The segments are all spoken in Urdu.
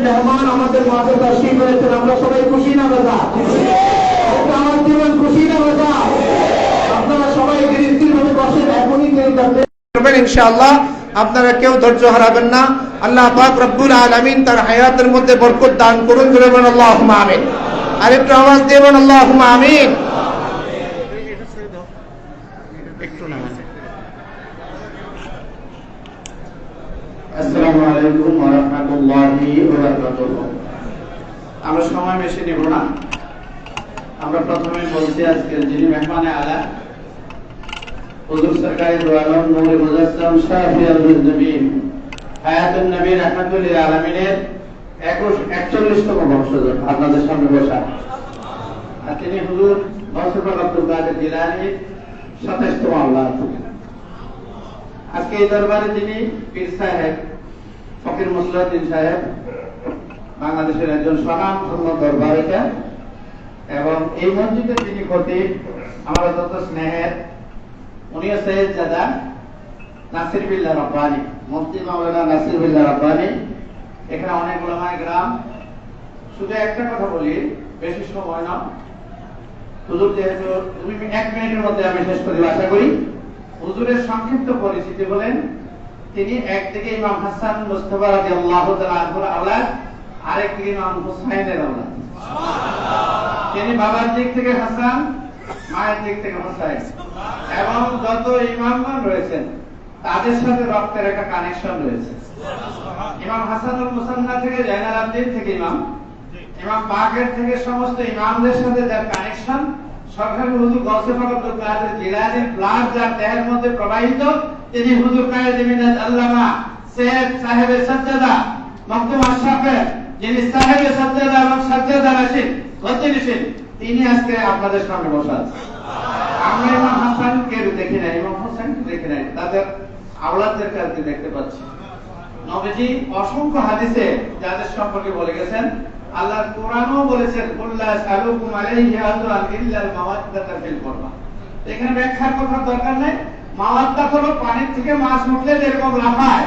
মেহমান আমাদের মাঝে তাশরীফ করেছেন, আমরা সবাই খুশি না বেজা? আমার জীবন খুশি না বেজা? আপনারা সবাই স্থিরভাবে বসেন, এখনই করবেন ইনশাআল্লাহ। আপনারা কেউ ধৈর্য হারাবেন না। আল্লাহ পাক রব্বুল আলামিন তার হায়াতের মধ্যে বরকত দান করুন। বলুন আল্লাহুম্মা আমিন। আর একটু আওয়াজ দিয়ে বলুন আল্লাহুম্মা আমিন। আসসালামু আলাইকুম ওয়া রাহমাতুল্লাহি ওয়া বারাকাতুহু। আমরা সময় বেশি নেব না। আমরা প্রথমে বলছি আজকে যিনি মেহমানে আলা হুজুর সরকারে দো আলম নূরে মুজাসসাম শাফিউল জমিন হায়াতুন নবী রাহমাতুল লিল আলামিনের 41তম বংশধর আপনাদের সামনে বসা। আর তিনি হুজুর গৌসুল আব্দুল কাদের জিলানীর 27তম আওলাদ। আজকে এই দরবারে যিনি পীর সাহেব ফকির মুসলিউদ্দিন সাহেব, বাংলাদেশের একজন স্বনামধন্য দরবার এটা, এবং এই মসজিদের যিনি খতিব আমার অত্যন্ত স্নেহের, উনিও সৈয়দ জাদা নাসির বিল্লাহ রব্বানী, মুফতি মাওলানা নাসির বিল্লাহ রব্বানী। এখানে অনেক উলামায়ে গ্রাম। শুধু একটা কথা বলি, বেশি সময় না, হুজুর যেহেতু 1 মিনিটের মধ্যে আমি শেষ করি আশা করি। হুজুরের সংক্ষিপ্ত পরিচিতি বলেন, তিনি একদিকে ইমাম হাসান মুস্তাফা রাদিয়াল্লাহু তাআলা আনহুর আওলাদ, আরেকদিকে ইমাম হুসাইনের আওলাদ। তিনি বাবার দিক থেকে হাসান, মায়ের দিক থেকে হুসাইন, এবং যত ইমামগণ রয়েছেন তাদের সাথে রক্তের একটা কানেকশন রয়েছে। ইমাম হাসানুল মুসান্না থেকে জাইনাল আবদিন থেকে ইমাম পাকের থেকে সমস্ত ইমামদের সাথে যার কানেকশন, সরকারি হুজুর গৌসে পাক আব্দুল কাদের জিলানীর ব্লাড যার দেহের মধ্যে প্রবাহিত, তিনি হুজুর কায়েদে মিল্লাত আল্লামা সৈয়দ সাহেবে সাজ্জাদা মখদুম আশরাফের, যিনি সাহেবে সাজ্জাদা এবং সাজ্জাদা রাশিদ গতিশীল, তিনি আজকে আপনাদের সামনে বসা আছেন। আমরা ইমাম হাসানকে দেখি নাই, ইমাম হোসেনকে দেখি নাই, তাদের আওলাদদের কাছে দেখতে পাচ্ছি। নবীজি অসংখ্য হাদিসে যাদের সম্পর্কে বলে গেছেন, আল্লাহর কোরআনও বলেছেন কুল্লা সালুকুম আলাইহি আজরান ইল্লাল মাওয়াদ্দাতা ফিল কুরবা। এখানে ব্যাখ্যার কথা দরকার নাই। মাওয়াদ্দাত হলো পানির থেকে মাছ উঠলে যেরকম লাফায়,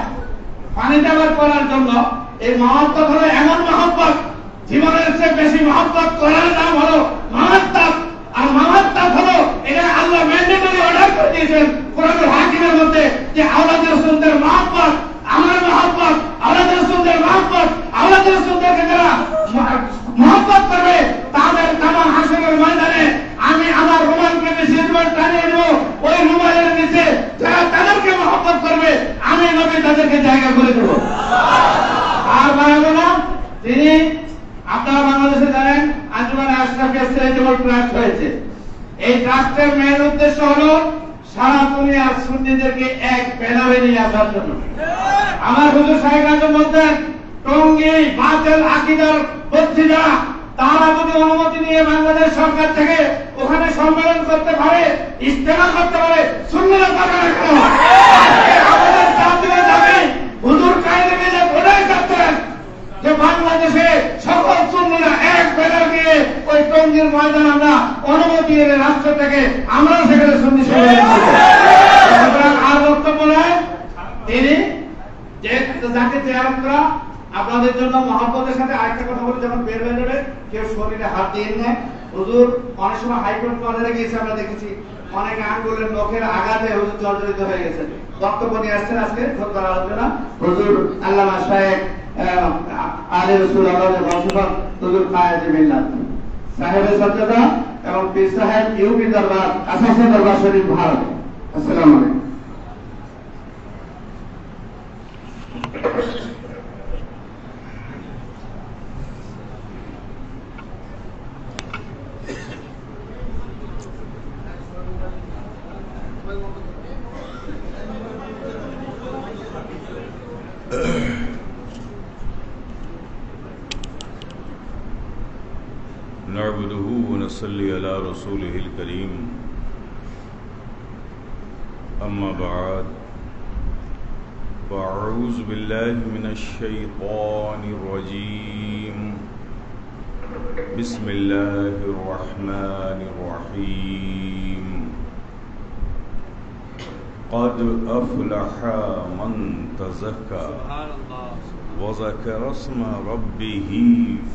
পানিতে আবার করার জন্য এই মাওয়াদ্দাত হলো এমন মহব্বত, জীবনের চেয়ে বেশি মহব্বত করার নাম হলো মাওয়াদ্দাত। আর মাওয়াদ্দাত হলো এটা আল্লাহ ম্যান্ডেটরি অর্ডার করে দিয়েছেন কোরআনুল হাকিমের মধ্যে, যে আওলাদ রাসূলদের মহব্বত, আমার মহব্বত, আওলাদ রাসূলদের মহব্বত, আওলাদ রাসূলদেরকে যারা মহব্বত করবে তাদের তামাম হাসরের ময়দানে আমি আমার রুমালকে নিচে টানিয়ে দেব। ওই রুমালের নিচে যারা তাদেরকে মহব্বত করবে আমি নবী তাদেরকে জায়গা করে দেব। আর ভাইবোনা, তিনি আপনারা বাংলাদেশে জানেন আঞ্জুমানে আশরাফিয়া চ্যারিটেবল ট্রাস্ট হয়েছে। এই ট্রাস্টের মেইন উদ্দেশ্য হলো সারা দুনিয়ার সুন্নিদেরকে এক ব্যানারে নিয়ে আসার জন্য। আমার হুজুর সাহেব আজম বলতেন, টঙ্গী বাতিল আকীদার বক্তৃতা তারা যদি অনুমতি নিয়ে বাংলাদেশ সরকার থেকে ওখানে সম্মেলন করতে পারে, ইজতেমা করতে পারে, সুন্নিরা পাবে না কেন? আমাদের জাতীয় দাবি হুজুর কায়েদে মিল্লাত ওটাই করতেন যে বাংলাদেশে সকল সুন্নিরা এক ব্যানার দিয়ে ওই টঙ্গীর ময়দান আমরা অনুমতি এনে রাষ্ট্র থেকে আমরা সেখানে সুন্নি সম্মেলন করব। সুতরাং আর বক্তব্য নয়, তিনি যাকে চেয়ারত করা আপনাদের জন্য মহব্বতের সাথে আরেকটা কথা বলি, যখন বের হয়ে যাবে কেউ শরীরে হাত দিয়ে নেয়। হুজুর অনেক সময় হাইকোর্ট বাজারে গিয়েছে, আমরা দেখেছি অনেক আঙ্গুলের নখের আঘাতে হুজুর জর্জরিত হয়ে গেছে। বক্তব্য নিয়ে আসছেন আজকে খুতবার আলোচনা হুজুর আল্লামা শায়েখ আলী রাসূল আল্লাহর বংশধর হুজুর কায়েদে মিল্লাত সাহেবে সাজ্জাদা এবং পীর সাহেব ইউপি দরবার আসাসে দরবার শরীফ ভারত। আসসালামু আলাইকুম। نعبده ونصلي على رسوله الكريم أما بعد فأعوذ بالله من الشيطان الرجيم بسم الله الرحمن الرحيم قد أفلح من تزكى وذكر اسم ربه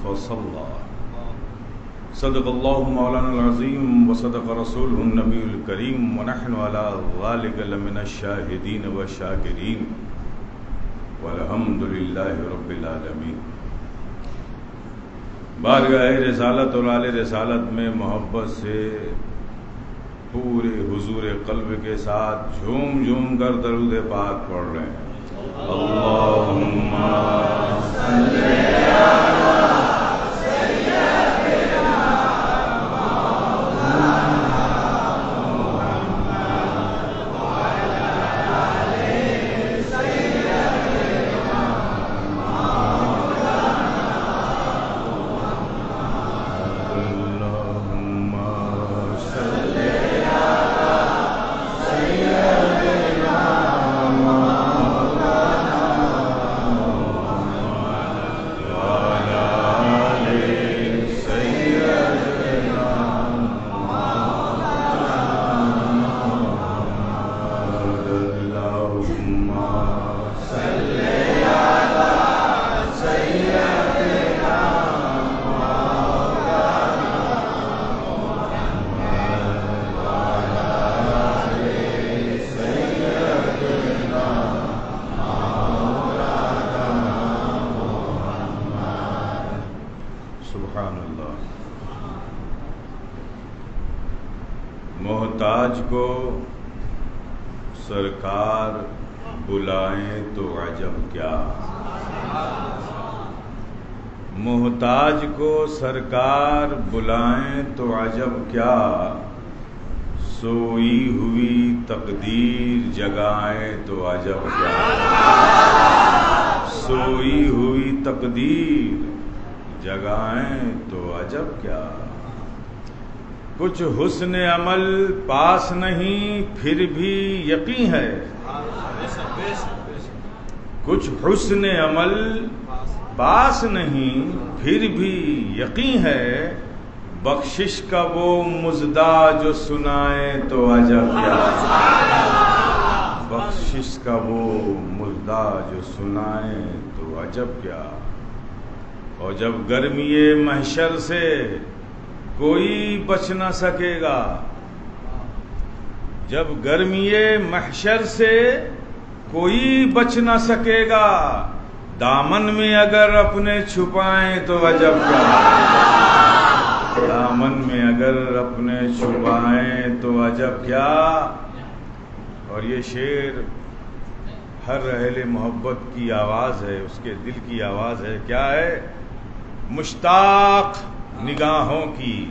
فصلى صدق الله مولانا العظيم وصدق رسوله النبي الكريم ونحن على ذلك لمن الشاهدين والشاكرين والحمد لله رب العالمين۔ بارگاہ رسالت اور آل رسالت میں محبت سے پورے حضور قلب کے ساتھ جھوم جھوم کر درود پاک پڑھ رہے ہیں۔ اللہم صلی علی محتاج کو سرکار بلائیں تو عجب کیا، محتاج کو سرکار بلائیں تو عجب کیا، سوئی ہوئی تقدیر جگائیں تو عجب کیا، سوئی ہوئی تقدیر جگائیں تو عجب کیا، کچھ حسن عمل پاس نہیں پھر بھی یقین ہے، کچھ حسن عمل پاس نہیں پھر بھی یقین ہے، بخشش کا وہ مژدہ جو سنائے تو عجب کیا، بخشش کا وہ مژدہ جو سنائے تو عجب کیا، اور جب گرمی محشر سے کوئی بچ نہ سکے گا، جب گرمی محشر سے کوئی بچ نہ سکے گا، دامن میں اگر اپنے چھپائیں تو عجب کیا، دامن میں اگر اپنے چھپائیں تو عجب کیا۔ اور یہ شعر ہر اہل محبت کی آواز ہے، اس کے دل کی آواز ہے، کیا ہے؟ مشتاق نگاہوں کی،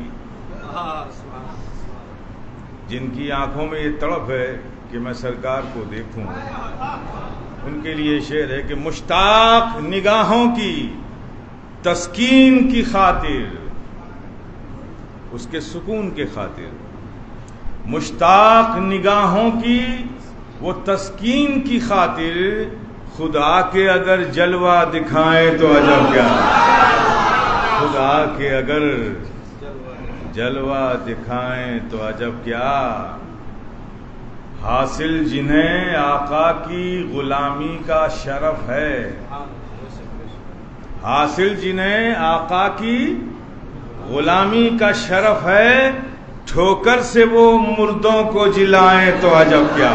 جن کی آنکھوں میں یہ تڑپ ہے کہ میں سرکار کو دیکھوں، ان کے لیے شعر ہے کہ مشتاق نگاہوں کی تسکین کی خاطر، اس کے سکون کے خاطر، مشتاق نگاہوں کی وہ تسکین کی خاطر، خدا کے اگر جلوہ دکھائیں تو عجب کیا، خدا کے اگر جلوہ دکھائیں تو عجب کیا، حاصل جنہیں آقا کی غلامی کا شرف ہے، حاصل جنہیں آقا کی غلامی کا شرف ہے، ٹھوکر سے وہ مردوں کو جلائیں تو عجب کیا،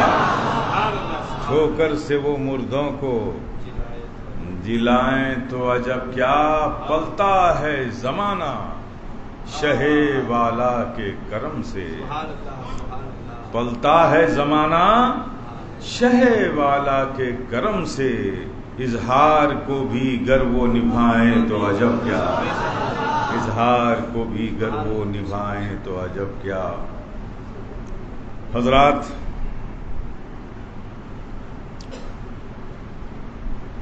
ٹھوکر سے وہ مردوں کو جلائیں تو عجب کیا، پلتا ہے زمانہ شہ والا کے کرم سے، پلتا ہے زمانہ شہ والا کے کرم سے، اظہار کو بھی گر وہ نبھائیں تو عجب کیا، اظہار کو بھی گر وہ نبھائیں تو عجب کیا۔ حضرات،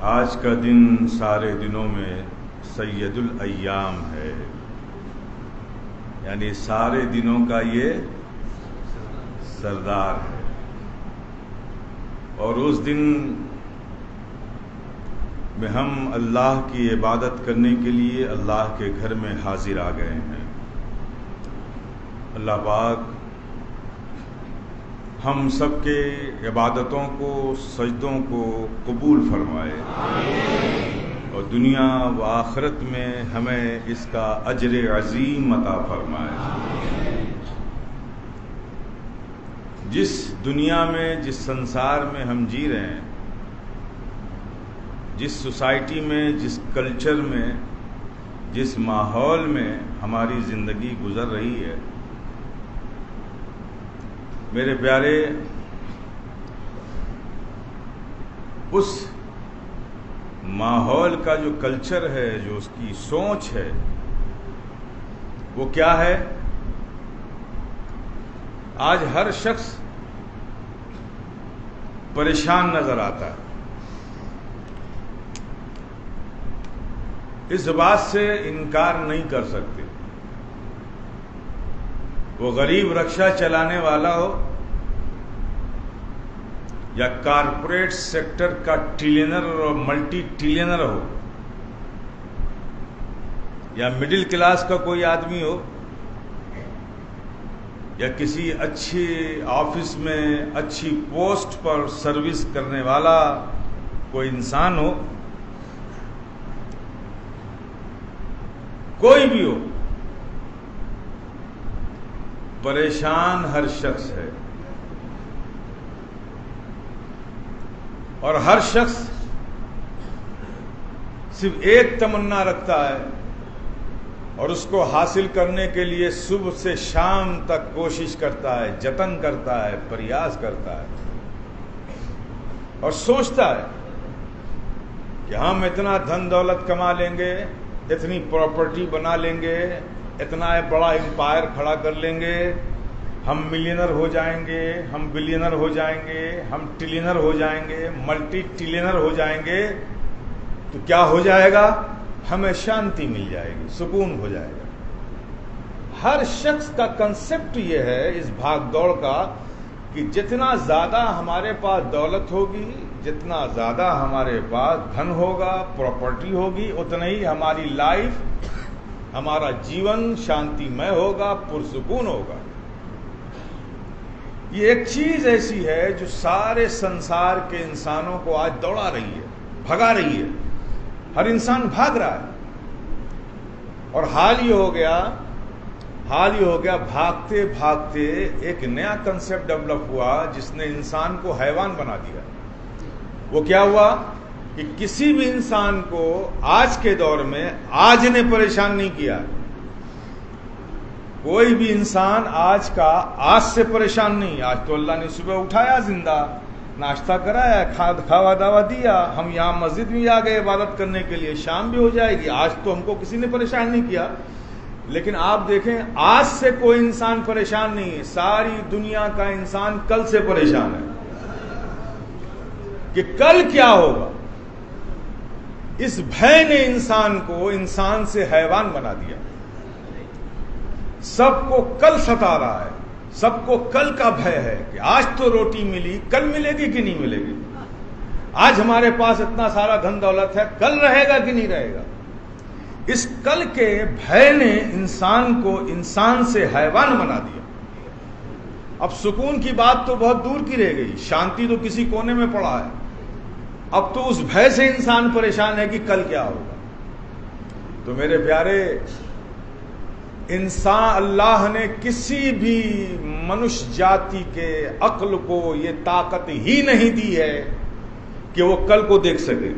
آج کا دن سارے دنوں میں سید الایام ہے، یعنی سارے دنوں کا یہ سردار ہے، اور اس دن میں ہم اللہ کی عبادت کرنے کے لیے اللہ کے گھر میں حاضر آ گئے ہیں۔ اللہ پاک ہم سب کے عبادتوں کو، سجدوں کو قبول فرمائے۔ اور دنیا و آخرت میں ہمیں اس کا اجر عظیم عطا فرمائے۔ جس دنیا میں، جس سنسار میں ہم جی رہے ہیں، جس سوسائٹی میں، جس کلچر میں، جس ماحول میں ہماری زندگی گزر رہی ہے، میرے پیارے، اس ماحول کا جو کلچر ہے، جو اس کی سوچ ہے، وہ کیا ہے؟ آج ہر شخص پریشان نظر آتا ہے۔ اس بات سے انکار نہیں کر سکتے، وہ غریب رکشہ چلانے والا ہو یا کارپوریٹ سیکٹر کا ٹریلینر اور ملٹی ٹریلینر ہو، یا مڈل کلاس کا کوئی آدمی ہو، یا کسی اچھی آفس میں اچھی پوسٹ پر سروس کرنے والا کوئی انسان ہو، کوئی بھی ہو، پریشان ہر شخص ہے، اور ہر شخص صرف ایک تمنا رکھتا ہے، اور اس کو حاصل کرنے کے لیے صبح سے شام تک کوشش کرتا ہے، جتن کرتا ہے، پریاس کرتا ہے، اور سوچتا ہے کہ ہم اتنا دھن دولت کما لیں گے، اتنی پراپرٹی بنا لیں گے، اتنا بڑا امپائر کھڑا کر لیں گے، ہم ملینر ہو جائیں گے، ہم بلینر ہو جائیں گے، ہم ٹریلینر ہو جائیں گے، ملٹی ٹریلینر ہو جائیں گے، تو کیا ہو جائے گا؟ ہمیں شانتی مل جائے گی، سکون ہو جائے گا۔ ہر شخص کا کنسپٹ یہ ہے اس بھاگ دوڑ کا کہ جتنا زیادہ ہمارے پاس دولت ہوگی، جتنا زیادہ ہمارے پاس دھن ہوگا، پراپرٹی ہوگی، اتنا ہی ہماری لائف، ہمارا جیون شانتی مے ہوگا، پرسکون ہوگا۔ یہ ایک چیز ایسی ہے جو سارے سنسار کے انسانوں کو آج دوڑا رہی ہے، بھگا رہی ہے، ہر انسان بھاگ رہا ہے۔ اور حال یہ ہو گیا بھاگتے بھاگتے ایک نیا کنسپٹ ڈیولپ ہوا جس نے انسان کو حیوان بنا دیا۔ وہ کیا ہوا کہ کسی بھی انسان کو آج کے دور میں آج نے پریشان نہیں کیا، کوئی بھی انسان آج سے پریشان نہیں۔ آج تو اللہ نے صبح اٹھایا، زندہ ناشتہ کرایا، کھاوا داوا دیا، ہم یہاں مسجد میں آ گئے عبادت کرنے کے لیے، شام بھی ہو جائے گی، آج تو ہم کو کسی نے پریشان نہیں کیا۔ لیکن آپ دیکھیں، آج سے کوئی انسان پریشان نہیں ہے، ساری دنیا کا انسان کل سے پریشان ہے کہ کل کیا ہوگا۔ اس بھے نے انسان کو انسان سے حیوان بنا دیا۔ سب کو کل ستا رہا ہے، سب کو کل کا بھے ہے کہ آج تو روٹی ملی، کل ملے گی کہ نہیں ملے گی، آج ہمارے پاس اتنا سارا دھن دولت ہے، کل رہے گا کہ نہیں رہے گا۔ اس کل کے بھے نے انسان کو انسان سے حیوان بنا دیا۔ اب سکون کی بات تو بہت دور کی رہ گئی، شانتی تو کسی کونے میں پڑا ہے۔ اب تو اس بھے سے انسان پریشان ہے کہ کل کیا ہوگا۔ تو میرے پیارے، انسان، اللہ نے کسی بھی منش جاتی کے عقل کو یہ طاقت ہی نہیں دی ہے کہ وہ کل کو دیکھ سکے۔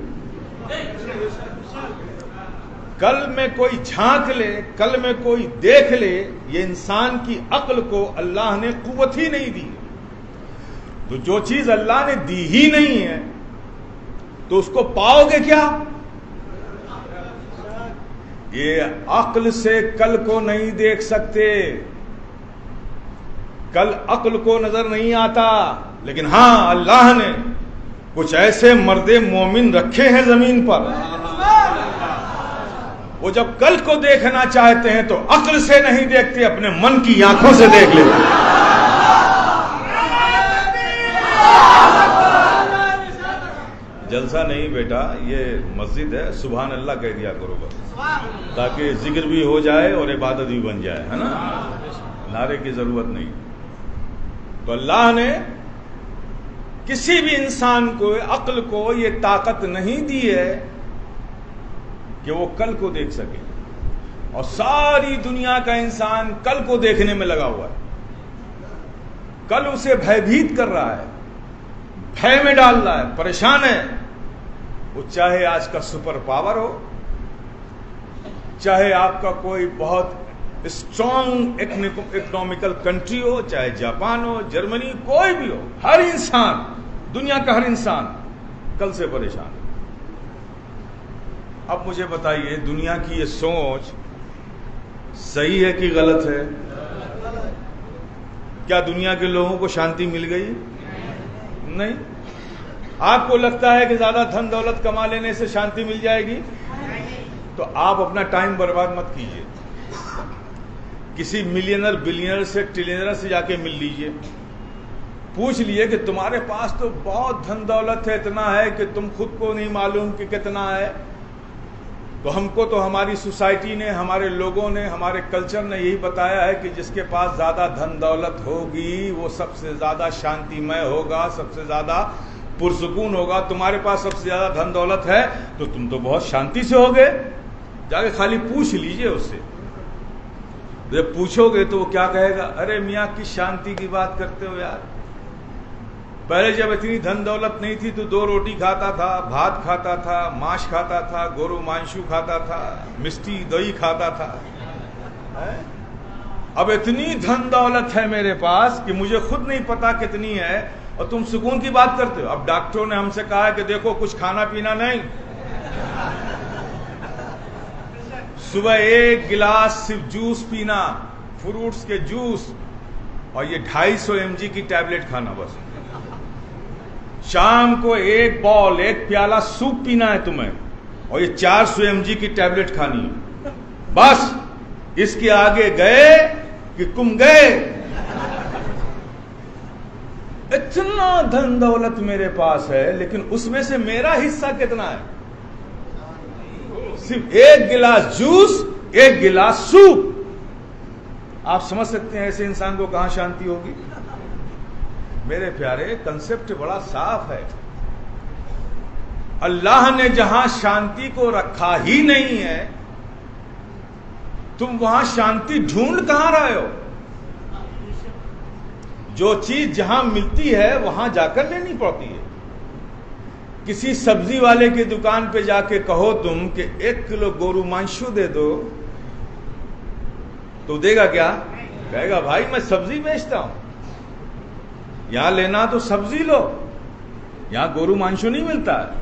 کل میں کوئی جھانک لے، کل میں کوئی دیکھ لے، یہ انسان کی عقل کو اللہ نے قوت ہی نہیں دی۔ تو جو چیز اللہ نے دی ہی نہیں ہے تو اس کو پاؤ گے کیا؟ یہ عقل سے کل کو نہیں دیکھ سکتے، کل عقل کو نظر نہیں آتا، لیکن ہاں اللہ نے کچھ ایسے مرد مومن رکھے ہیں زمین پر، وہ جب کل کو دیکھنا چاہتے ہیں تو عقل سے نہیں دیکھتے، اپنے من کی آنکھوں سے دیکھ لیتے ہیں۔ جلسہ نہیں بیٹا، یہ مسجد ہے، سبحان اللہ کہہ دیا کرو بس، تاکہ ذکر بھی ہو جائے اور عبادت بھی بن جائے، ہے نا، نعرے کی ضرورت نہیں۔ تو اللہ نے کسی بھی انسان کو، عقل کو یہ طاقت نہیں دی ہے کہ وہ کل کو دیکھ سکے، اور ساری دنیا کا انسان کل کو دیکھنے میں لگا ہوا ہے، کل اسے بھیبھیت کر رہا ہے، بھے میں ڈال رہا ہے، پریشان ہے، وہ چاہے آج کا سپر پاور ہو، چاہے آپ کا کوئی بہت اسٹرانگ اکنامیکل کنٹری ہو، چاہے جاپان ہو، جرمنی، کوئی بھی ہو، ہر انسان، دنیا کا ہر انسان کل سے پریشان ہے۔ اب مجھے بتائیے دنیا کی یہ سوچ صحیح ہے کہ غلط ہے؟ کیا دنیا کے لوگوں کو شانتی مل گئی؟ نہیں۔ آپ کو لگتا ہے کہ زیادہ دھن دولت کما لینے سے شانتی مل جائے گی؟ تو آپ اپنا ٹائم برباد مت کیجیے، کسی ملینر بلینر سے ٹریلینر سے جا کے مل لیجیے، پوچھ لیے کہ تمہارے پاس تو بہت دھن دولت ہے، اتنا ہے کہ تم خود کو نہیں معلوم کہ کتنا ہے۔ تو ہم کو تو ہماری سوسائٹی نے، ہمارے لوگوں نے، ہمارے کلچر نے یہی بتایا ہے کہ جس کے پاس زیادہ دھن دولت ہوگی وہ سب سے زیادہ شانتی مے ہوگا، سب سے زیادہ پرسکون ہوگا۔ تمہارے پاس سب سے زیادہ دھن دولت ہے تو تم تو بہت شانتی سے ہوگے، جا کے خالی پوچھ لیجئے اس سے۔ جب پوچھو گے تو وہ کیا کہے گا؟ ارے میاں کس شانتی کی بات کرتے ہو یار، پہلے جب اتنی دھن دولت نہیں تھی تو 2 روٹی کھاتا تھا، بھات کھاتا تھا، ماش کھاتا تھا، گورو مانشو کھاتا تھا، مسٹی دہی کھاتا تھا۔ اب اتنی دھن دولت ہے میرے پاس کہ مجھے خود نہیں پتا کتنی ہے، اور تم سکون کی بات کرتے ہو۔ اب ڈاکٹروں نے ہم سے کہا ہے کہ دیکھو کچھ کھانا پینا نہیں، صبح 1 گلاس صرف جوس پینا، فروٹس کے جوس، اور یہ 250 mg کی ٹیبلٹ کھانا بس۔ شام کو 1 بال 1 پیالہ سوپ پینا ہے تمہیں، اور یہ 400 mg کی ٹیبلٹ کھانی ہے بس۔ اس کے آگے گئے کہ تم گئے۔ اتنا دھن دولت میرے پاس ہے، لیکن اس میں سے میرا حصہ کتنا ہے؟ صرف 1 گلاس جوس، 1 گلاس سوپ۔ آپ سمجھ سکتے ہیں ایسے انسان کو کہاں شانتی ہوگی؟ میرے پیارے، کنسپٹ بڑا صاف ہے۔ اللہ نے جہاں شانتی کو رکھا ہی نہیں ہے، تم وہاں شانتی ڈھونڈ کہاں رہے ہو؟ جو چیز جہاں ملتی ہے وہاں جا کر لینی پڑتی ہے۔ کسی سبزی والے کی دکان پہ جا کے کہو تم کہ 1 کلو گورو مانشو دے دو، تو دے گا کیا؟ کہے گا بھائی میں سبزی بیچتا ہوں، یہاں لینا تو سبزی لو، یہاں گورو مانشو نہیں ملتا ہے،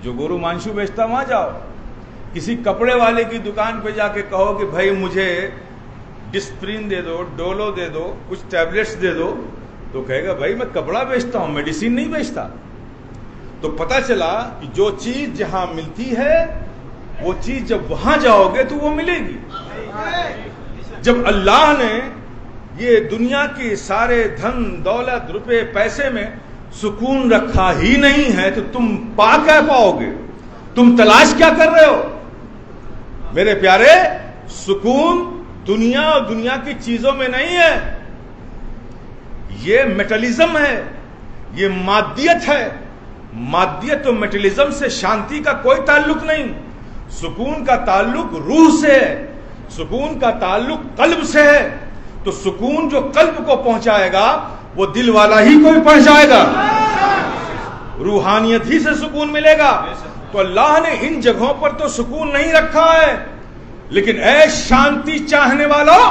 جو گورو مانشو بیچتا وہاں جاؤ۔ کسی کپڑے والے کی دکان پہ جا کے کہو کہ بھائی مجھے ڈسپرین دے دو، ڈولو دے دو، کچھ ٹیبلٹس دے دو، تو کہے گا بھائی میں کپڑا بیچتا ہوں، میڈیسن نہیں بیچتا۔ تو پتہ چلا کہ جو چیز جہاں ملتی ہے وہ چیز جب وہاں جاؤ گے تو وہ ملے گی۔ جب اللہ نے یہ دنیا کے سارے دھن دولت روپے پیسے میں سکون رکھا ہی نہیں ہے تو تم پا کیا پاؤ گے؟ تم تلاش کیا کر رہے ہو؟ میرے پیارے، سکون دنیا اور دنیا کی چیزوں میں نہیں ہے، یہ میٹلزم ہے، یہ مادیت ہے۔ مادیت و میٹلزم سے شانتی کا کوئی تعلق نہیں۔ سکون کا تعلق روح سے ہے، سکون کا تعلق قلب سے ہے۔ تو سکون جو قلب کو پہنچائے گا وہ دل والا ہی کوئی پہنچائے گا، روحانیت ہی سے سکون ملے گا۔ تو اللہ نے ان جگہوں پر تو سکون نہیں رکھا ہے، لیکن اے شانتی چاہنے والوں،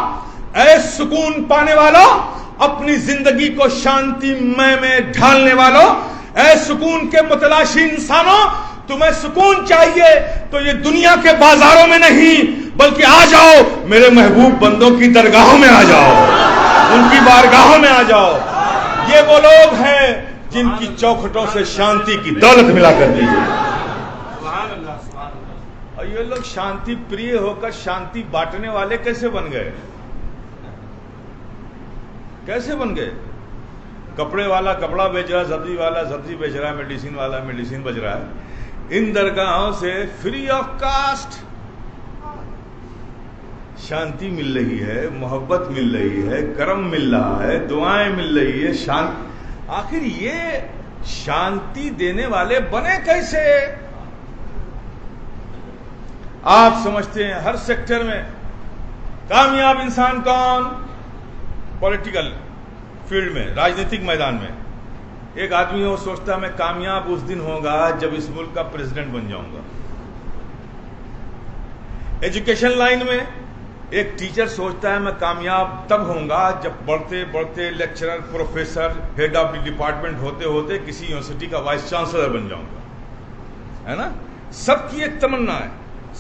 اے سکون پانے والوں، اپنی زندگی کو شانتی میں ڈھالنے والوں، اے سکون کے متلاشی انسانوں، تمہیں سکون چاہیے تو یہ دنیا کے بازاروں میں نہیں بلکہ آ جاؤ میرے محبوب بندوں کی درگاہوں میں آ جاؤ، ان کی بارگاہوں میں آ جاؤ۔ یہ وہ لوگ ہیں جن کی چوکھٹوں سے شانتی کی دولت ملا کر دیجیے۔ اور یہ لوگ شانتی پریہ ہو کر شانتی بانٹنے والے کیسے بن گئے؟ کیسے بن گئے؟ کپڑے والا کپڑا بیچ رہا ہے، سبزی والا سبزی بیچ رہا ہے، میڈیسن والا میڈیسن بیچ رہا ہے۔ ان درگاہوں سے فری آف کاسٹ شانتی مل رہی ہے، محبت مل رہی ہے، کرم مل رہا ہے، دعائیں مل رہی ہے۔ آخر یہ شانتی دینے والے بنے کیسے؟ آپ سمجھتے ہیں ہر سیکٹر میں کامیاب انسان کون؟ پولیٹیکل فیلڈ میں، راجنیتک میدان میں ایک آدمی وہ سوچتا ہے میں کامیاب اس دن ہوگا جب اس ملک کا پریزیڈنٹ بن جاؤں گا۔ ایجوکیشن لائن میں ایک ٹیچر سوچتا ہے میں کامیاب تب ہوں گا جب بڑھتے بڑھتے lecturer, professor, head of the department ہوتے ہوتے کسی یونیورسٹی کا وائس چانسلر بن جاؤں گا، ہے نا؟ سب کی ایک تمنا ہے،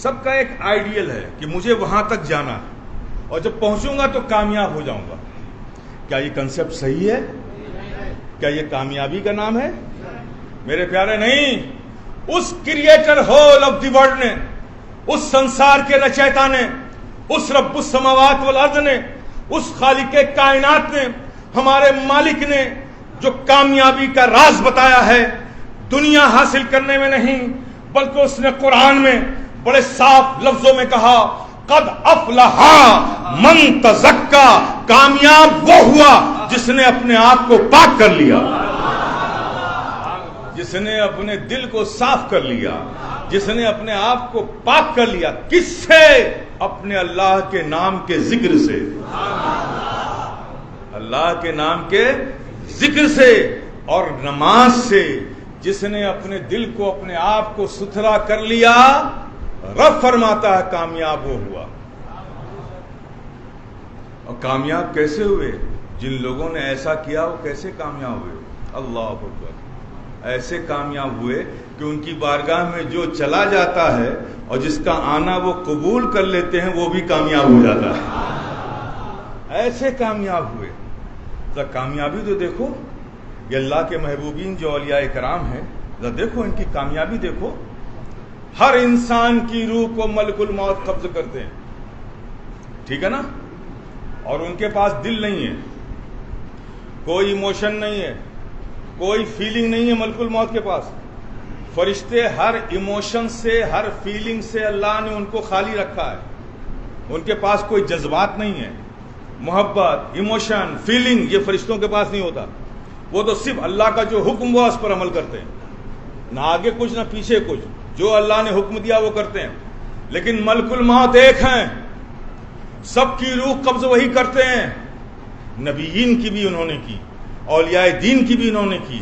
سب کا ایک آئیڈیل ہے کہ مجھے وہاں تک جانا ہے اور جب پہنچوں گا تو کامیاب ہو جاؤں گا۔ کیا یہ کنسپٹ صحیح ہے؟ کیا یہ کامیابی کا نام ہے؟ میرے پیارے نہیں، اس creator whole of the world نے، اس سنسار کے رچیتا نے، اس رب السماوات والارض نے، اس خالق کائنات نے، ہمارے مالک نے جو کامیابی کا راز بتایا ہے دنیا حاصل کرنے میں نہیں بلکہ اس نے قرآن میں بڑے صاف لفظوں میں کہا قد افلح من تزکا، کامیاب وہ ہوا جس نے اپنے آپ کو پاک کر لیا، جس نے اپنے دل کو صاف کر لیا، جس نے اپنے آپ کو پاک کر لیا۔ کس سے؟ اپنے اللہ کے نام کے ذکر سے، اللہ کے نام کے ذکر سے اور نماز سے۔ جس نے اپنے دل کو، اپنے آپ کو ستھرا کر لیا، رب فرماتا ہے کامیاب وہ ہوا۔ اور کامیاب کیسے ہوئے؟ جن لوگوں نے ایسا کیا وہ کیسے کامیاب ہوئے؟ اللہ اکبر، ایسے کامیاب ہوئے کہ ان کی بارگاہ میں جو چلا جاتا ہے اور جس کا آنا وہ قبول کر لیتے ہیں وہ بھی کامیاب ہو جاتا ہے۔ ایسے کامیاب ہوئے۔ ذرا کامیابی تو دیکھو، یہ اللہ کے محبوبین جو اولیاء کرام ہیں، ذرا دیکھو ان کی کامیابی دیکھو۔ ہر انسان کی روح کو ملک الموت قبض کرتے ہیں، ٹھیک ہے نا؟ اور ان کے پاس دل نہیں ہے، کوئی ایموشن نہیں ہے، کوئی فیلنگ نہیں ہے ملک الموت کے پاس۔ فرشتے ہر ایموشن سے، ہر فیلنگ سے اللہ نے ان کو خالی رکھا ہے۔ ان کے پاس کوئی جذبات نہیں ہے، محبت، ایموشن، فیلنگ، یہ فرشتوں کے پاس نہیں ہوتا۔ وہ تو صرف اللہ کا جو حکم ہوا اس پر عمل کرتے ہیں، نہ آگے کچھ نہ پیچھے کچھ، جو اللہ نے حکم دیا وہ کرتے ہیں۔ لیکن ملک الموت ایک ہیں، سب کی روح قبض وہی کرتے ہیں۔ نبیین کی بھی انہوں نے کی، اولیاء دین کی بھی انہوں نے کی،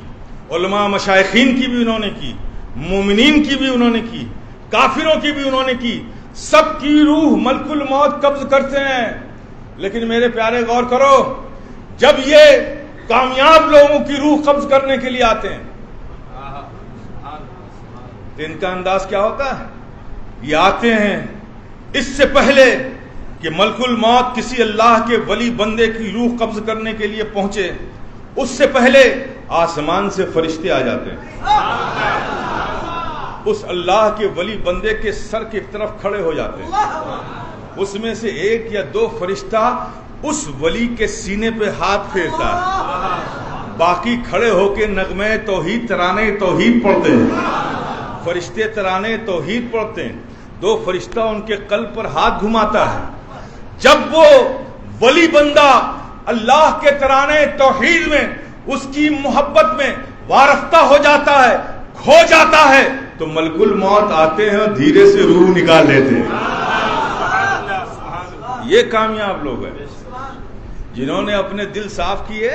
علماء مشائخین کی بھی انہوں نے کی، مومنین کی بھی انہوں نے کی، کافروں کی بھی انہوں نے کی۔ سب کی روح ملک الموت قبض کرتے ہیں۔ لیکن میرے پیارے غور کرو، جب یہ کامیاب لوگوں کی روح قبض کرنے کے لیے آتے ہیں تو ان کا انداز کیا ہوتا ہے؟ یہ آتے ہیں اس سے پہلے کہ ملک الموت کسی اللہ کے ولی بندے کی روح قبض کرنے کے لیے پہنچے، اس سے پہلے آسمان سے فرشتے آ جاتے ہیں، اس اللہ کے ولی بندے کے سر کی طرف کھڑے ہو جاتے ہیں۔ اس میں سے ایک یا دو فرشتہ اس ولی کے سینے پہ ہاتھ پھیرتا ہے، باقی کھڑے ہو کے نغمے توحید، ترانے توحید پڑھتے ہیں۔ فرشتے ترانے توحید پڑھتے ہیں، دو فرشتہ ان کے قلب پر ہاتھ گھماتا ہے۔ جب وہ ولی بندہ اللہ کے ترانے توحید میں، اس کی محبت میں وارفتہ ہو جاتا ہے، کھو جاتا ہے، تو ملک الموت آتے ہیں اور دھیرے سے روح نکال لیتے ہیں۔ یہ کامیاب لوگ ہیں جنہوں نے اپنے دل صاف کیے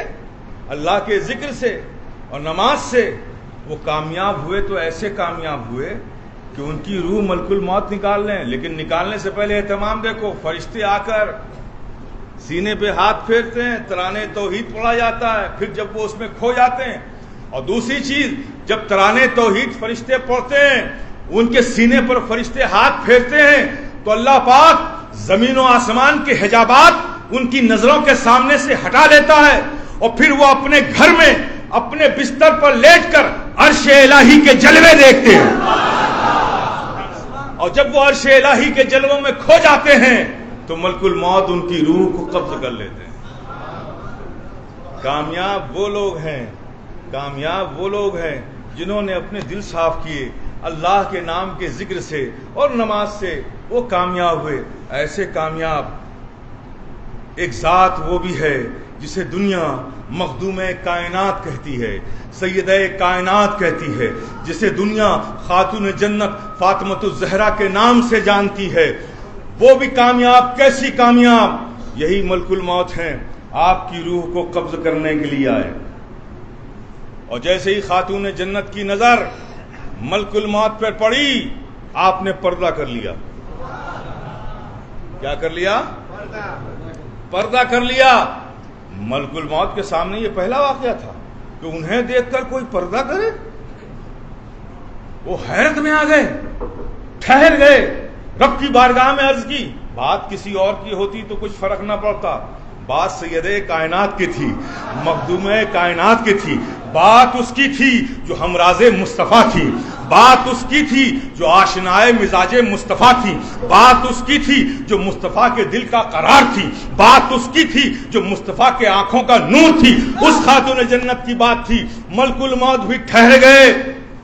اللہ کے ذکر سے اور نماز سے۔ وہ کامیاب ہوئے تو ایسے کامیاب ہوئے کہ ان کی روح ملک الموت نکال لیں، لیکن نکالنے سے پہلے اہتمام دیکھو، فرشتے آ کر سینے پہ ہاتھ پھیرتے ہیں، ترانے توحید پڑھا جاتا ہے، پھر جب وہ اس میں کھو جاتے ہیں۔ اور دوسری چیز، جب ترانے توحید فرشتے پڑھتے ہیں، ان کے سینے پر فرشتے ہاتھ پھیرتے ہیں، تو اللہ پاک زمین و آسمان کے حجابات ان کی نظروں کے سامنے سے ہٹا لیتا ہے، اور پھر وہ اپنے گھر میں اپنے بستر پر لیٹ کر عرش الہی کے جلوے دیکھتے ہیں۔ اور جب وہ عرش الہی کے جلووں میں کھو جاتے ہیں تو ملک الموت ان کی روح کو قبض کر لیتے ہیں۔ کامیاب وہ لوگ ہیں، کامیاب وہ لوگ ہیں جنہوں نے اپنے دل صاف کیے اللہ کے نام کے ذکر سے اور نماز سے، وہ کامیاب ہوئے۔ ایسے کامیاب ایک ذات وہ بھی ہے جسے دنیا مخدوم کائنات کہتی ہے، سیدہ کائنات کہتی ہے، جسے دنیا خاتون جنت فاطمۃ الزہرا کے نام سے جانتی ہے. وہ بھی کامیاب، کیسی کامیاب؟ یہی ملک الموت ہیں، آپ کی روح کو قبض کرنے کے لیے آئے. اور جیسے ہی خاتون جنت کی نظر ملک الموت پر پڑی، آپ نے پردہ کر لیا. کیا کر لیا؟ پردہ کر لیا. ملک الموت کے سامنے یہ پہلا واقعہ تھا کہ انہیں دیکھ کر کوئی پردہ کرے. وہ حیرت میں آ گئے، ٹھہر گئے، رب کی بارگاہ میں عرض کی. بات کسی اور کی ہوتی تو کچھ فرق نہ پڑتا، بات سیدہ کائنات کی تھی، مخدوم کائنات کی تھی. بات اس کی تھی جو ہمراز مصطفیٰ تھی، بات اس کی تھی جو آشنائے مزاج مصطفیٰ تھی، بات اس کی تھی جو مصطفیٰ کے دل کا قرار تھی، بات اس کی تھی جو مصطفیٰ کے آنکھوں کا نور تھی. اس خاتون جنت کی بات تھی. ملک الموت بھی ٹھہر گئے،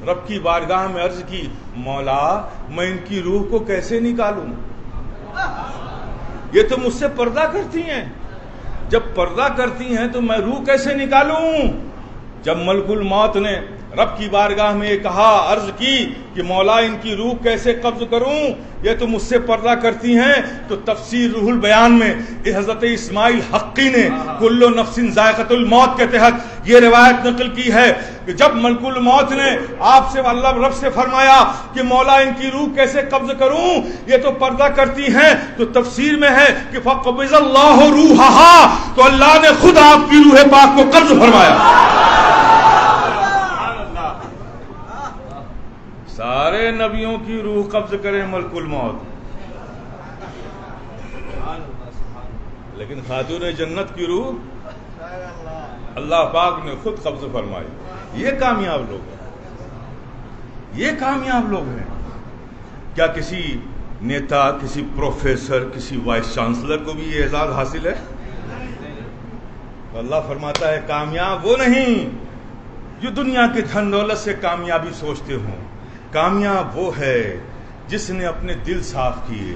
رب کی بارگاہ میں عرض کی، مولا میں ان کی روح کو کیسے نکالوں؟ یہ تو مجھ سے پردہ کرتی ہیں، جب پردہ کرتی ہیں تو میں روح کیسے نکالوں؟ جب ملک الموت نے رب کی بارگاہ میں کہا، عرض کی کہ مولا ان کی روح کیسے قبض کروں، یہ تو مجھ سے پردہ کرتی ہیں، تو تفسیر روح البیان میں حضرت اسماعیل حقی نے کل نفس ذائقۃ الموت کے تحت یہ روایت نقل کی ہے کہ جب ملک الموت نے آپ سے اللہ رب سے فرمایا کہ مولا ان کی روح کیسے قبض کروں، یہ تو پردہ کرتی ہیں، تو تفسیر میں ہے کہ فقبض اللہ روحها، تو اللہ نے خود آپ کی روح پاک کو قبض فرمایا. سارے نبیوں کی روح قبض کرے ملک الموت، لیکن خاتون جنت کی روح اللہ پاک نے خود قبض فرمائی. یہ کامیاب لوگ ہیں، یہ کامیاب لوگ ہیں. کیا کسی نیتا، کسی پروفیسر، کسی وائس چانسلر کو بھی یہ اعزاز حاصل ہے؟ اللہ فرماتا ہے کامیاب وہ نہیں جو دنیا کی دھن دولت سے کامیابی سوچتے ہوں. کامیاب وہ ہے جس نے اپنے دل صاف کیے،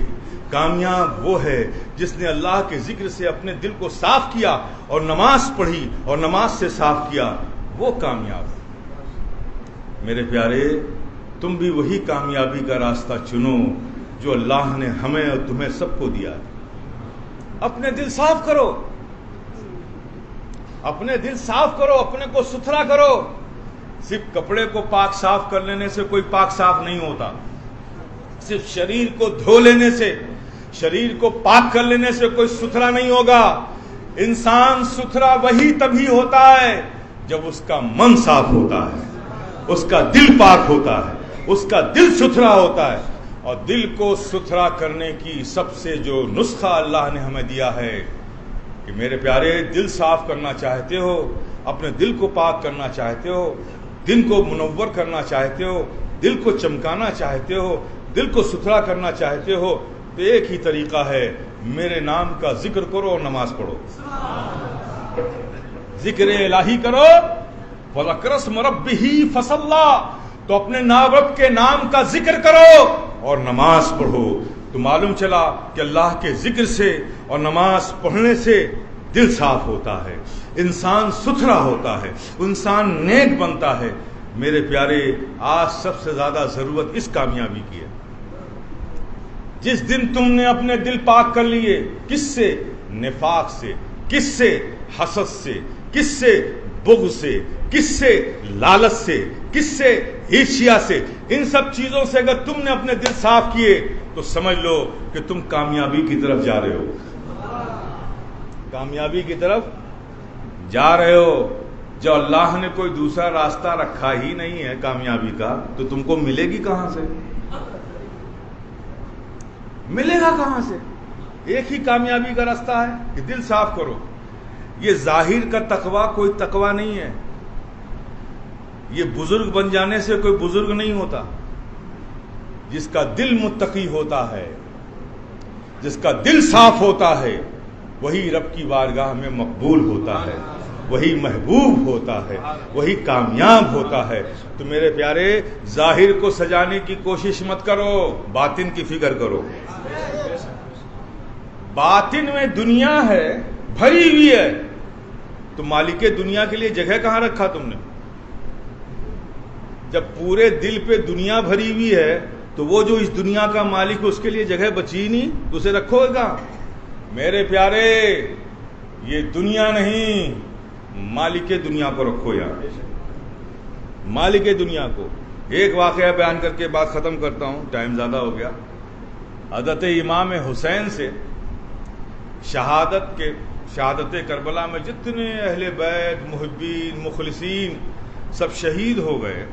کامیاب وہ ہے جس نے اللہ کے ذکر سے اپنے دل کو صاف کیا اور نماز پڑھی اور نماز سے صاف کیا، وہ کامیاب. میرے پیارے، تم بھی وہی کامیابی کا راستہ چنو جو اللہ نے ہمیں اور تمہیں سب کو دیا. اپنے دل صاف کرو، اپنے دل صاف کرو، اپنے کو ستھرا کرو. صرف کپڑے کو پاک صاف کر لینے سے کوئی پاک صاف نہیں ہوتا، صرف شریر کو دھو لینے سے، شریر کو پاک کر لینے سے کوئی ستھرا نہیں ہوگا. انسان ستھرا وہی تبھی ہوتا ہے جب اس کا من صاف ہوتا ہے، اس کا دل پاک ہوتا ہے، اس کا دل ستھرا ہوتا ہے. اور دل کو ستھرا کرنے کی سب سے جو نسخہ اللہ نے ہمیں دیا ہے کہ میرے پیارے، دل صاف کرنا چاہتے ہو، اپنے دل کو پاک کرنا چاہتے ہو، دل کو منور کرنا چاہتے ہو، دل کو چمکانا چاہتے ہو، دل کو ستھرا کرنا چاہتے ہو، تو ایک ہی طریقہ ہے، میرے نام کا ذکر کرو اور نماز پڑھو. ذکر الہی کرو، وَذَكَرَ اسْمَ رَبِّهِ فَصَلَّى، تو اپنے رب کے نام کا ذکر کرو اور نماز پڑھو. تو معلوم چلا کہ اللہ کے ذکر سے اور نماز پڑھنے سے دل صاف ہوتا ہے، انسان ستھرا ہوتا ہے، انسان نیک بنتا ہے. میرے پیارے، آج سب سے زیادہ ضرورت اس کامیابی کی ہے. جس دن تم نے اپنے دل پاک کر لیے، کس سے؟ نفاق سے، کس سے؟ حسد سے، کس سے؟ بغض سے، کس سے؟ لالچ سے، کس سے؟ عیشیا سے. ان سب چیزوں سے اگر تم نے اپنے دل صاف کیے تو سمجھ لو کہ تم کامیابی کی طرف جا رہے ہو، کامیابی کی طرف جا رہے ہو. جو اللہ نے کوئی دوسرا راستہ رکھا ہی نہیں ہے کامیابی کا، تو تم کو ملے گی کہاں سے؟ ملے گا کہاں سے؟ ایک ہی کامیابی کا راستہ ہے کہ دل صاف کرو. یہ ظاہر کا تقویٰ کوئی تقویٰ نہیں ہے، یہ بزرگ بن جانے سے کوئی بزرگ نہیں ہوتا. جس کا دل متقی ہوتا ہے، جس کا دل صاف ہوتا ہے، وہی رب کی بارگاہ میں مقبول ہوتا ہے، وہی محبوب ہوتا ہے، وہی کامیاب ہوتا ہے. تو میرے پیارے، ظاہر کو سجانے کی کوشش مت کرو، باطن کی فکر کرو. باطن میں دنیا ہے بھری ہوئی ہے، تو مالک دنیا کے لیے جگہ کہاں رکھا تم نے؟ جب پورے دل پہ دنیا بھری ہوئی ہے تو وہ جو اس دنیا کا مالک ہے اس کے لیے جگہ بچی نہیں، تو اسے رکھو گے کہاں؟ میرے پیارے، یہ دنیا نہیں، مالک دنیا کو رکھو یار، مالک دنیا کو۔ ایک واقعہ بیان کر کے بات ختم کرتا ہوں، ٹائم زیادہ ہو گیا۔ حضرت امام حسین سے شہادت کربلا میں جتنے اہل بیت، محبین، مخلصین سب شہید ہو گئے۔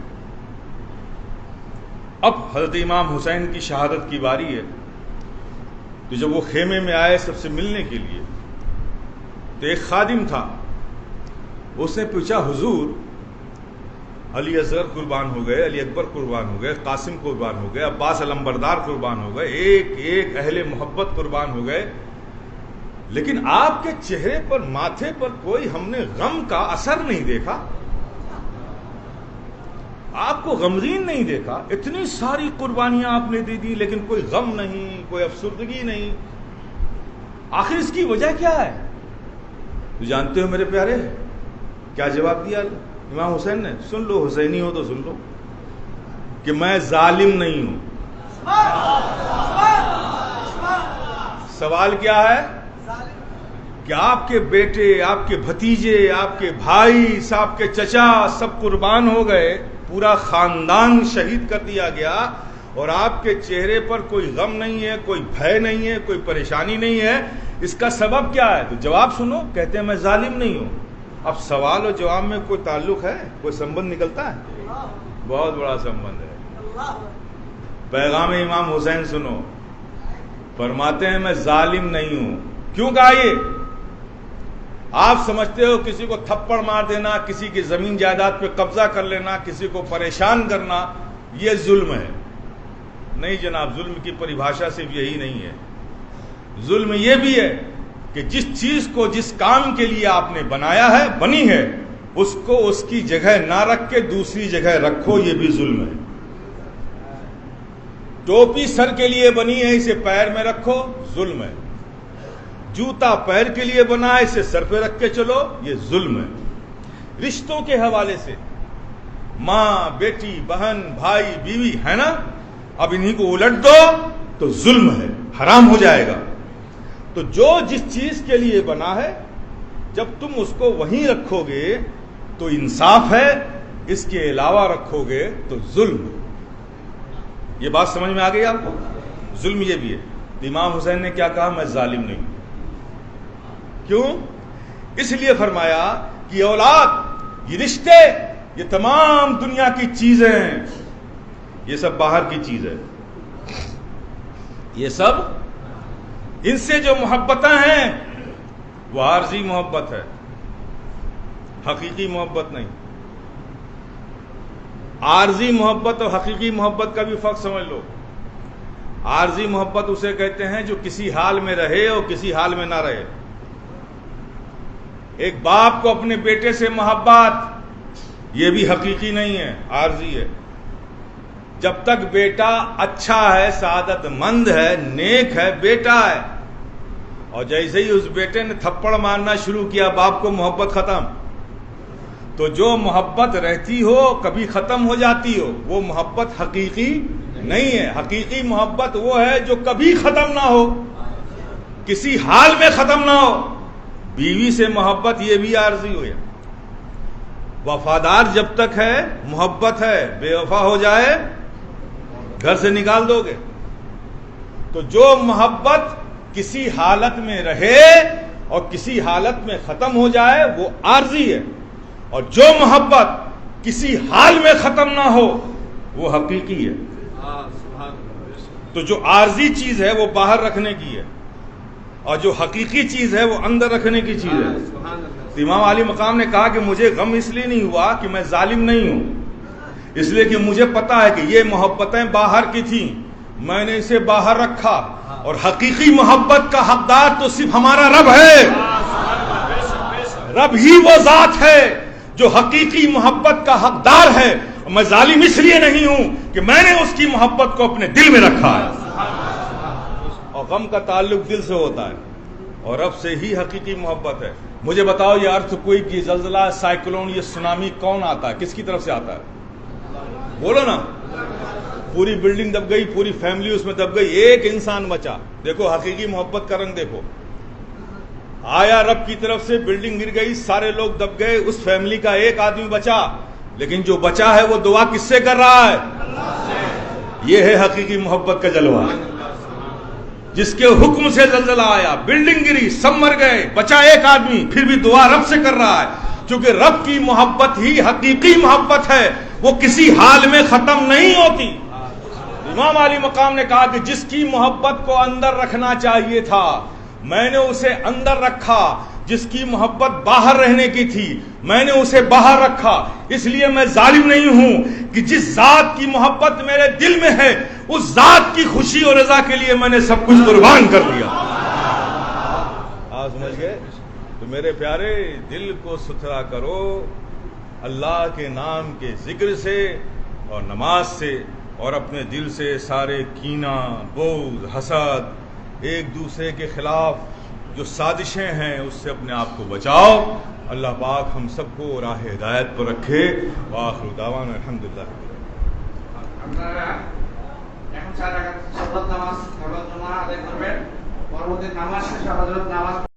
اب حضرت امام حسین کی شہادت کی باری ہے، تو جب وہ خیمے میں آئے سب سے ملنے کے لیے، تو ایک خادم تھا، اس نے پوچھا حضور علی اصغر قربان ہو گئے، علی اکبر قربان ہو گئے، قاسم قربان ہو گئے، عباس علمبردار قربان ہو گئے، ایک ایک اہل محبت قربان ہو گئے، لیکن آپ کے چہرے پر، ماتھے پر کوئی ہم نے غم کا اثر نہیں دیکھا، آپ کو غمگین نہیں دیکھا، اتنی ساری قربانیاں آپ نے دے دی لیکن کوئی غم نہیں، کوئی افسردگی نہیں، آخر اس کی وجہ کیا ہے؟ تو جانتے ہو میرے پیارے کیا جواب دیا امام حسین نے؟ سن لو، حسینی ہو تو سن لو، کہ میں ظالم نہیں ہوں۔ سوال کیا ہے؟ کہ آپ کے بیٹے، آپ کے بھتیجے، آپ کے بھائی، آپ کے چچا سب قربان ہو گئے، پورا خاندان شہید کر دیا گیا، اور آپ کے چہرے پر کوئی غم نہیں ہے، کوئی بھے نہیں ہے، کوئی پریشانی نہیں ہے، اس کا سبب کیا ہے؟ تو جواب سنو، کہتے ہیں میں ظالم نہیں ہوں۔ اب سوال اور جواب میں کوئی تعلق ہے، کوئی سمبند نکلتا ہے؟ بہت بڑا سمبند ہے۔ پیغام امام حسین سنو، فرماتے ہیں میں ظالم نہیں ہوں۔ کیوں کہا یہ؟ آپ سمجھتے ہو کسی کو تھپڑ مار دینا، کسی کی زمین جائیداد پہ قبضہ کر لینا، کسی کو پریشان کرنا، یہ ظلم ہے؟ نہیں جناب، ظلم کی پریبھاشا صرف یہی نہیں ہے۔ ظلم یہ بھی ہے کہ جس چیز کو جس کام کے لیے آپ نے بنایا ہے، بنی ہے، اس کو اس کی جگہ نہ رکھ کے دوسری جگہ رکھو، یہ بھی ظلم ہے۔ ٹوپی سر کے لیے بنی ہے، اسے پیر میں رکھو، ظلم ہے۔ جوتا پیر کے لیے بنا ہے، اسے سر پہ رکھ کے چلو، یہ ظلم ہے۔ رشتوں کے حوالے سے ماں، بیٹی، بہن، بھائی، بیوی ہے نا، اب انہی کو الٹ دو تو ظلم ہے، حرام ہو جائے گا۔ تو جو جس چیز کے لیے بنا ہے، جب تم اس کو وہیں رکھو گے تو انصاف ہے، اس کے علاوہ رکھو گے تو ظلم ہے۔ یہ بات سمجھ میں آ گئی آپ کو؟ ظلم یہ بھی ہے۔ امام حسین نے کیا کہا؟ میں ظالم نہیں ہوں۔ کیوں؟ اس لیے فرمایا کہ اولاد، یہ رشتے، یہ تمام دنیا کی چیزیں، یہ سب باہر کی چیز ہے، یہ سب ان سے جو محبتیں ہیں وہ عارضی محبت ہے، حقیقی محبت نہیں۔ عارضی محبت اور حقیقی محبت کا بھی فرق سمجھ لو۔ عارضی محبت اسے کہتے ہیں جو کسی حال میں رہے اور کسی حال میں نہ رہے۔ ایک باپ کو اپنے بیٹے سے محبت، یہ بھی حقیقی نہیں ہے، عارضی ہے۔ جب تک بیٹا اچھا ہے، سعادت مند ہے، نیک ہے، بیٹا ہے، اور جیسے ہی اس بیٹے نے تھپڑ مارنا شروع کیا، باپ کو محبت ختم۔ تو جو محبت رہتی ہو کبھی ختم ہو جاتی ہو، وہ محبت حقیقی نہیں ہے۔ حقیقی محبت وہ ہے جو کبھی ختم نہ ہو، کسی حال میں ختم نہ ہو۔ بیوی سے محبت یہ بھی عارضی ہو، وفادار جب تک ہے محبت ہے، بے وفا ہو جائے گھر سے نکال دو گے۔ تو جو محبت کسی حالت میں رہے اور کسی حالت میں ختم ہو جائے وہ عارضی ہے، اور جو محبت کسی حال میں ختم نہ ہو وہ حقیقی ہے۔ تو جو عارضی چیز ہے وہ باہر رکھنے کی ہے، اور جو حقیقی چیز ہے وہ اندر رکھنے کی چیز ہے۔ امام علی مقام نے کہا کہ مجھے غم اس لیے نہیں ہوا کہ میں ظالم نہیں ہوں، اس لیے کہ مجھے پتا ہے کہ یہ محبتیں باہر کی تھیں، میں نے اسے باہر رکھا، اور حقیقی محبت کا حقدار تو صرف ہمارا رب ہے۔ رب ہی وہ ذات ہے جو حقیقی محبت کا حقدار ہے، اور میں ظالم اس لیے نہیں ہوں کہ میں نے اس کی محبت کو اپنے دل میں رکھا ہے۔ اور غم کا تعلق دل سے ہوتا ہے۔ اور رب سے ہی حقیقی محبت ہے. مجھے بتاؤ یہ ارتھ کوئک، یہ زلزلہ، سائیکلون، یہ سونامی کون آتا ہے؟ کس کی طرف سے آتا ہے؟ بولو نا. پوری بلڈنگ دب گئی، پوری فیملی اس میں دب گئی، ایک انسان بچا. دیکھو حقیقی محبت کا رنگ دیکھو. آیا رب کی طرف سے، بلڈنگ گر گئی، سارے لوگ دب گئے، اس فیملی کا ایک آدمی بچا، لیکن جو بچا ہے وہ دعا کس سے کر رہا ہے؟ یہ ہے حقیقی محبت کا جلوہ. جس کے حکم سے زلزلہ آیا، بلڈنگ گری، سب مر گئے، بچا ایک آدمی، پھر بھی دعا رب سے کر رہا ہے. کیونکہ رب کی محبت ہی حقیقی محبت ہے، وہ کسی حال میں ختم نہیں ہوتی. امام علی مقام نے کہا کہ جس کی محبت کو اندر رکھنا چاہیے تھا میں نے اسے اندر رکھا، جس کی محبت باہر رہنے کی تھی میں نے اسے باہر رکھا. اس لیے میں ظالم نہیں ہوں کہ جس ذات کی محبت میرے دل میں ہے اس ذات کی خوشی اور رضا کے لیے میں نے سب کچھ قربان کر دیا. آپ سمجھ گئے؟ تو میرے پیارے، دل کو ستھرا کرو اللہ کے نام کے ذکر سے اور نماز سے، اور اپنے دل سے سارے کینہ، بغض، حسد، ایک دوسرے کے خلاف جو سازشیں ہیں اس سے اپنے آپ کو بچاؤ. اللہ پاک ہم سب کو راہ ہدایت پر رکھے. وآخر دعوانا الحمدللہ. আপনারা এখন 4 রাকাত সুন্নাত নামাজ, ফরজ নামাজ আদায় করবেন। পরবর্তী নামাজ শেষে হযরত নামাজ